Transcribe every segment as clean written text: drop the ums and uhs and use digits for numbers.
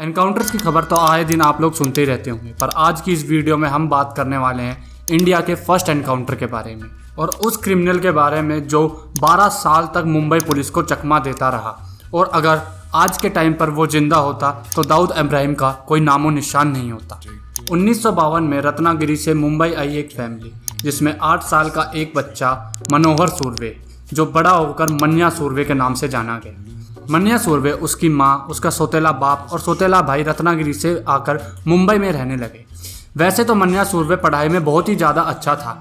Encounters की खबर तो आए दिन आप लोग सुनते ही रहते होंगे, पर आज की इस वीडियो में हम बात करने वाले हैं इंडिया के फर्स्ट एनकाउंटर के बारे में और उस क्रिमिनल के बारे में जो 12 साल तक मुंबई पुलिस को चकमा देता रहा। और अगर आज के टाइम पर वो जिंदा होता तो दाऊद इब्राहिम का कोई नामो निशान नहीं होता। 1952 में रत्नागिरी से मुंबई आई एक फैमिली जिसमें 8 साल का एक बच्चा मनोहर सुरवे, जो बड़ा होकर मन्या सुरवे के नाम से जाना गया। मन्या सुरवे, उसकी माँ, उसका सौतेला बाप और सौतेला भाई रत्नागिरी से आकर मुंबई में रहने लगे। वैसे तो मन्या सुरवे पढ़ाई में बहुत ही ज़्यादा अच्छा था,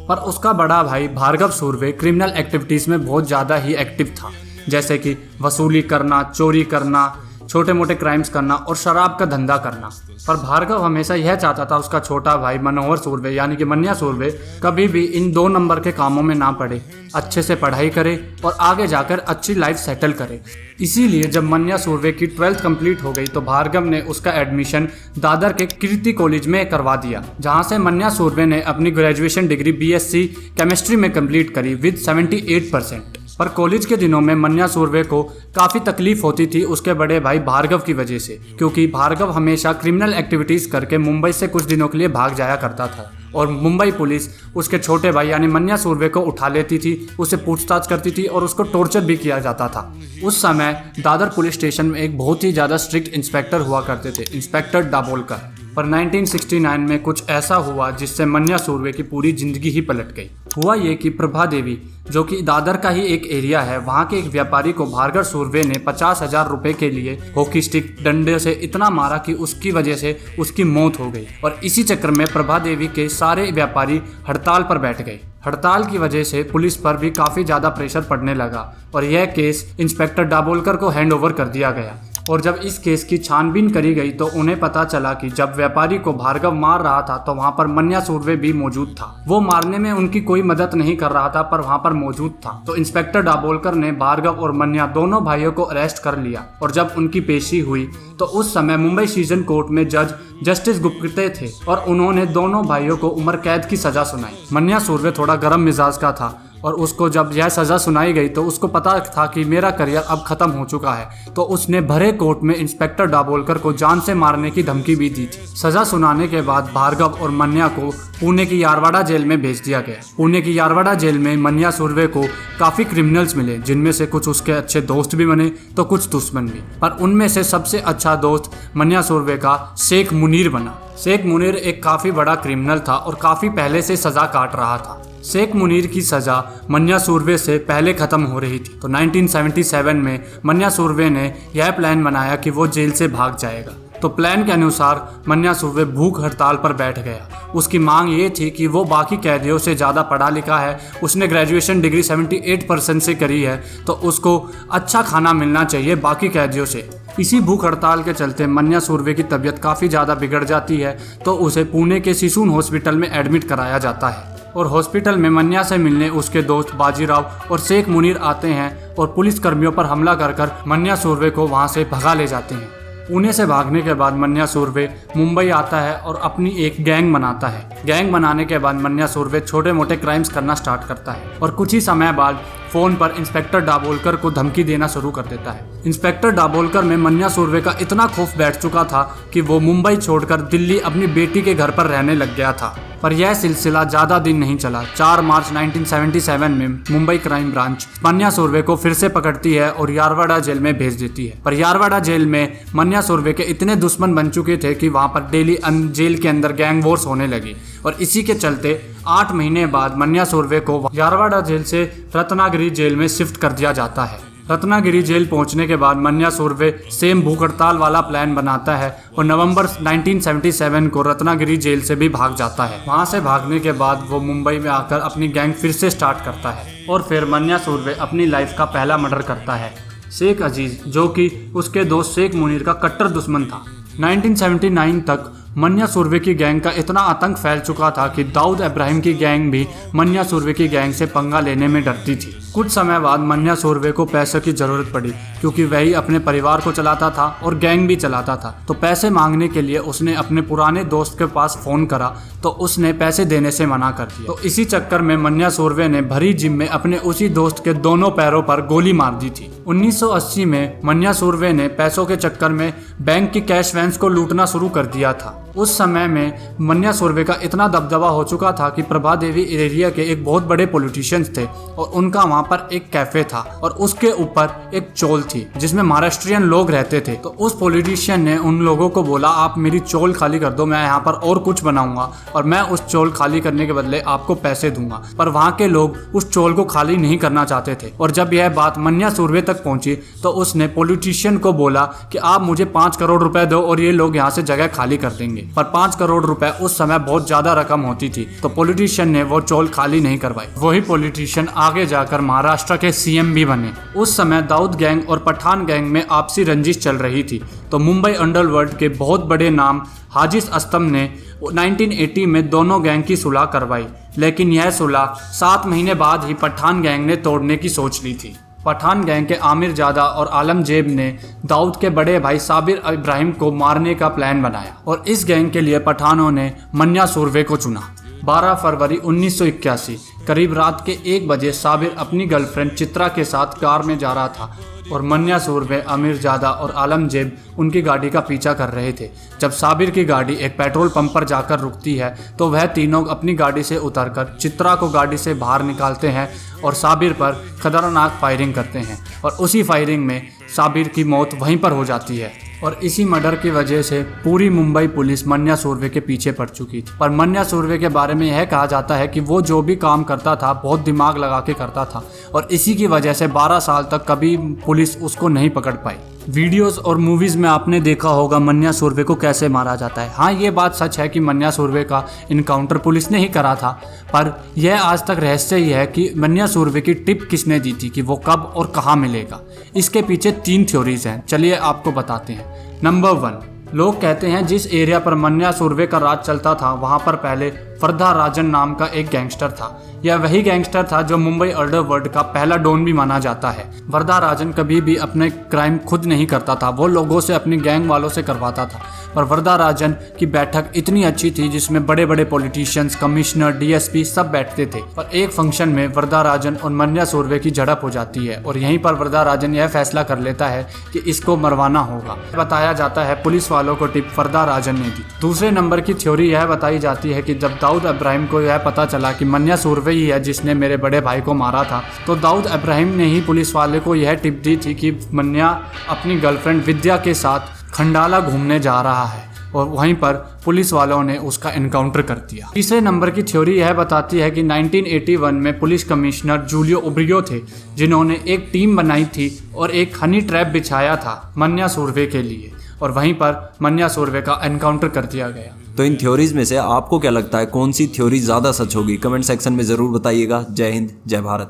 पर उसका बड़ा भाई भार्गव सुरवे क्रिमिनल एक्टिविटीज़ में बहुत ज़्यादा ही एक्टिव था, जैसे कि वसूली करना, चोरी करना, छोटे मोटे क्राइम्स करना और शराब का धंधा करना। पर भार्गव हमेशा यह चाहता था उसका छोटा भाई मनोहर सुरवे यानी कि मन्या सुरवे कभी भी इन 2 नंबर के कामों में ना पड़े, अच्छे से पढ़ाई करे और आगे जाकर अच्छी लाइफ सेटल करे। इसीलिए जब मन्या सुरवे की 12th कंप्लीट हो गई तो भार्गव ने उसका एडमिशन दादर के कीर्ति कॉलेज में करवा दिया, जहां से मन्या सुरवे ने अपनी ग्रेजुएशन डिग्री BSc केमिस्ट्री में कंप्लीट करी विद 78%। पर कॉलेज के दिनों में मन्या सुरवे को काफ़ी तकलीफ होती थी उसके बड़े भाई भार्गव की वजह से, क्योंकि भार्गव हमेशा क्रिमिनल एक्टिविटीज़ करके मुंबई से कुछ दिनों के लिए भाग जाया करता था और मुंबई पुलिस उसके छोटे भाई यानी मन्या सुरवे को उठा लेती थी, उसे पूछताछ करती थी और उसको टॉर्चर भी किया जाता था। उस समय दादर पुलिस स्टेशन में एक बहुत ही ज़्यादा स्ट्रिक्ट इंस्पेक्टर हुआ करते थे, इंस्पेक्टर दाभोलकर। पर 1969 में कुछ ऐसा हुआ जिससे मन्या सुरवे की पूरी जिंदगी ही पलट गई। हुआ ये कि प्रभा देवी, जो कि दादर का ही एक एरिया है, वहाँ के एक व्यापारी को भार्गव सुरवे ने 50,000 रुपए के लिए हॉकी स्टिक डंडे से इतना मारा कि उसकी वजह से उसकी मौत हो गई। और इसी चक्कर में प्रभा देवी के सारे व्यापारी हड़ताल पर बैठ गए। हड़ताल की वजह से पुलिस पर भी काफ़ी ज़्यादा प्रेशर पड़ने लगा और यह केस इंस्पेक्टर दाभोलकर को हैंड ओवर कर दिया गया। और जब इस केस की छानबीन करी गई तो उन्हें पता चला कि जब व्यापारी को भार्गव मार रहा था तो वहां पर मन्या सुरवे भी मौजूद था। वो मारने में उनकी कोई मदद नहीं कर रहा था पर वहां पर मौजूद था। तो इंस्पेक्टर दाभोलकर ने भार्गव और मन्या दोनों भाइयों को अरेस्ट कर लिया और जब उनकी पेशी हुई तो उस समय मुंबई सीजन कोर्ट में जज जस्टिस गुप्ते थे और उन्होंने दोनों भाइयों को उम्र कैद की सजा सुनाई। मन्या सुरवे थोड़ा गर्म मिजाज का था और उसको जब यह सज़ा सुनाई गई तो उसको पता था कि मेरा करियर अब ख़त्म हो चुका है, तो उसने भरे कोर्ट में इंस्पेक्टर दाभोलकर को जान से मारने की धमकी भी दी थी। सज़ा सुनाने के बाद भार्गव और मन्या को पुणे की यारवाड़ा जेल में भेज दिया गया। पुणे की यारवाड़ा जेल में मन्या सुरवे को काफ़ी क्रिमिनल्स मिले, जिनमें से कुछ उसके अच्छे दोस्त भी बने तो कुछ दुश्मन भी। पर उनमें से सबसे अच्छा दोस्त मन्या सुरवे का शेख मुनीर बना। शेख मुनीर एक काफ़ी बड़ा क्रिमिनल था और काफ़ी पहले से सज़ा काट रहा था। शेख मुनीर की सज़ा मन्या सुरवे से पहले ख़त्म हो रही थी, तो 1977 में मन्या सुरवे ने यह प्लान बनाया कि वो जेल से भाग जाएगा। तो प्लान के अनुसार मन्या सुरवे भूख हड़ताल पर बैठ गया। उसकी मांग ये थी कि वो बाकी कैदियों से ज़्यादा पढ़ा लिखा है, उसने ग्रेजुएशन डिग्री 78% से करी है, तो उसको अच्छा खाना मिलना चाहिए बाकी कैदियों से। इसी भूख हड़ताल के चलते मन्या सुरवे की तबीयत काफ़ी ज़्यादा बिगड़ जाती है, तो उसे पुणे के सिसून हॉस्पिटल में एडमिट कराया जाता है। और हॉस्पिटल में मन्या से मिलने उसके दोस्त बाजीराव और शेख मुनीर आते हैं और पुलिस कर्मियों पर हमला कर मन्या सुरवे को वहां से भगा ले जाते हैं। पुणे से भागने के बाद मन्या सुरवे मुंबई आता है और अपनी एक गैंग बनाता है। गैंग बनाने के बाद मन्या सुरवे छोटे मोटे क्राइम्स करना स्टार्ट करता है और कुछ ही समय बाद फ़ोन पर इंस्पेक्टर दाभोलकर को धमकी देना शुरू कर देता है। इंस्पेक्टर दाभोलकर में मन्या सुरवे का इतना खौफ बैठ चुका था कि वो मुंबई छोड़कर दिल्ली अपनी बेटी के घर पर रहने लग गया था। पर यह सिलसिला ज़्यादा दिन नहीं चला। 4 मार्च 1977 में मुंबई क्राइम ब्रांच मन्या सुरवे को फिर से पकड़ती है और यारवाड़ा जेल में भेज देती है। पर यारवाड़ा जेल में मन्या सुरवे के इतने दुश्मन बन चुके थे कि वहाँ पर डेली जेल के अंदर गैंग वॉर्स होने लगी और इसी के चलते 8 महीने बाद मन्या सुरवे को यारवाड़ा जेल से रत्नागिरी जेल में शिफ्ट कर दिया जाता है। रत्नागिरी जेल पहुंचने के बाद मन्या सुरवे सेम भूख हड़ताल वाला प्लान बनाता है और नवंबर 1977 को रत्नागिरी जेल से भी भाग जाता है। वहां से भागने के बाद वो मुंबई में आकर अपनी गैंग फिर से स्टार्ट करता है और फिर मन्या सुरवे अपनी लाइफ का पहला मर्डर करता है। शेख अजीज, जो कि उसके दोस्त शेख मुनीर का कट्टर दुश्मन था। 1979 तक मन्या सुरवे की गैंग का इतना आतंक फैल चुका था कि दाऊद इब्राहिम की गैंग भी मन्या सुरवे की गैंग से पंगा लेने में डरती थी। कुछ समय बाद मन्या सुरवे को पैसों की ज़रूरत पड़ी क्योंकि वही अपने परिवार को चलाता था और गैंग भी चलाता था। तो पैसे मांगने के लिए उसने अपने पुराने दोस्त के पास फोन करा तो उसने पैसे देने से मना कर दिया। तो इसी चक्कर में मन्या सुरवे ने भरी जिम में अपने उसी दोस्त के दोनों पैरों पर गोली मार दी थी। 1980 में मन्या सुरवे ने पैसों के चक्कर में बैंक की कैश वैन्स को लूटना शुरू कर दिया था। उस समय में मन्या सुरवे का इतना दबदबा हो चुका था कि प्रभा देवी एरिया के एक बहुत बड़े पॉलिटिशियंस थे और उनका वहाँ पर एक कैफे था और उसके ऊपर एक चोल थी जिसमें महाराष्ट्रियन लोग रहते थे। तो उस पॉलिटिशियन ने उन लोगों को बोला, आप मेरी चोल खाली कर दो, मैं यहाँ पर और कुछ बनाऊंगा और मैं उस चोल खाली करने के बदले आपको पैसे दूंगा। पर वहाँ के लोग उस चोल को खाली नहीं करना चाहते थे और जब यह बात मन्या सुरवे तक पहुंची तो उसने पॉलिटिशियन को बोला कि आप मुझे 5 करोड़ रुपए दो और ये लोग यहाँ से जगह खाली कर देंगे। पर 5 करोड़ रुपए उस समय बहुत ज्यादा रकम होती थी, तो पॉलिटिशियन ने वो चोल खाली नहीं करवाई। वही पॉलिटिशियन आगे जाकर महाराष्ट्र के सीएम भी बने। उस समय दाऊद गैंग और पठान गैंग में आपसी रंजिश चल रही थी। तो मुंबई अंडरवर्ल्ड के बहुत बड़े नाम हाजिज अस्तम ने 1980 में दोनों गैंग की सुलह करवाई, लेकिन यह सुलह 7 महीने बाद ही पठान गैंग ने तोड़ने की सोच ली थी। पठान गैंग के आमिर जादा और आलमजेब ने दाऊद के बड़े भाई साबिर इब्राहिम को मारने का प्लान बनाया और इस गैंग के लिए पठानों ने मन्या सुरवे को चुना। 12 फरवरी 1981 करीब रात के 1 बजे साबिर अपनी गर्लफ्रेंड चित्रा के साथ कार में जा रहा था और मन्या सुरवे, आमिर जादा और आलमजेब उनकी गाड़ी का पीछा कर रहे थे। जब साबिर की गाड़ी एक पेट्रोल पंप पर जाकर रुकती है तो वह तीनों अपनी गाड़ी से उतरकर चित्रा को गाड़ी से बाहर निकालते हैं और साबिर पर खतरनाक फायरिंग करते हैं और उसी फायरिंग में साबिर की मौत वहीं पर हो जाती है। और इसी मर्डर की वजह से पूरी मुंबई पुलिस मन्या सुरवे के पीछे पड़ चुकी थी। पर मन्या सुरवे के बारे में यह कहा जाता है कि वो जो भी काम करता था बहुत दिमाग लगा के करता था और इसी की वजह से 12 साल तक कभी पुलिस उसको नहीं पकड़ पाई। वीडियोस और मूवीज़ में आपने देखा होगा मन्या सुरवे को कैसे मारा जाता है। हाँ, ये बात सच है कि मन्या सुरवे का इनकाउंटर पुलिस ने ही करा था, पर यह आज तक रहस्य ही है कि मन्या सुरवे की टिप किसने दी थी कि वो कब और कहाँ मिलेगा। इसके पीछे 3 थ्योरीज हैं, चलिए आपको बताते हैं। नंबर 1, लोग कहते हैं जिस एरिया पर मन्या सुरवे का राज चलता था वहाँ पर पहले वर्धा राजन नाम का एक गैंगस्टर था। यह वही गैंगस्टर था जो मुंबई अंडरवर्ल्ड का पहला डॉन भी माना जाता है। वर्धा राजन कभी भी अपने क्राइम खुद नहीं करता था, वो लोगों से, अपनी गैंग वालों से करवाता था। पर वर्धा राजन की बैठक इतनी अच्छी थी जिसमें बड़े बड़े पॉलिटिशियंस, कमिश्नर, डीएसपी सब बैठते थे। पर एक फंक्शन में वर्धा राजन और मन्या सुरवे की झड़प हो जाती है और यहीं पर वर्धा राजन यह फैसला कर लेता है कि इसको मरवाना होगा। बताया जाता है पुलिस वालों को टिप वर्धा राजन ने दी। दूसरे नंबर की थ्योरी यह बताई जाती है कि जब दाऊद इब्राहिम को यह पता चला कि मन्या सुरवे ही है जिसने मेरे बड़े भाई को मारा था, तो दाऊद इब्राहिम ने ही पुलिस वाले को यह टिप दी थी कि मन्या अपनी गर्लफ्रेंड विद्या के साथ खंडाला घूमने जा रहा है और वहीं पर पुलिस वालों ने उसका एनकाउंटर कर दिया। तीसरे नंबर की थ्योरी यह बताती है कि 1981 में पुलिस कमिश्नर जूलियो उब्रियो थे जिन्होंने एक टीम बनाई थी और एक हनी ट्रैप बिछाया था मन्या सुरवे के लिए और वहीं पर मन्या सुरवे का एनकाउंटर कर दिया गया। तो इन थ्योरीज में से आपको क्या लगता है कौन सी थ्योरी ज़्यादा सच होगी? कमेंट सेक्शन में ज़रूर बताइएगा। जय हिंद, जय भारत।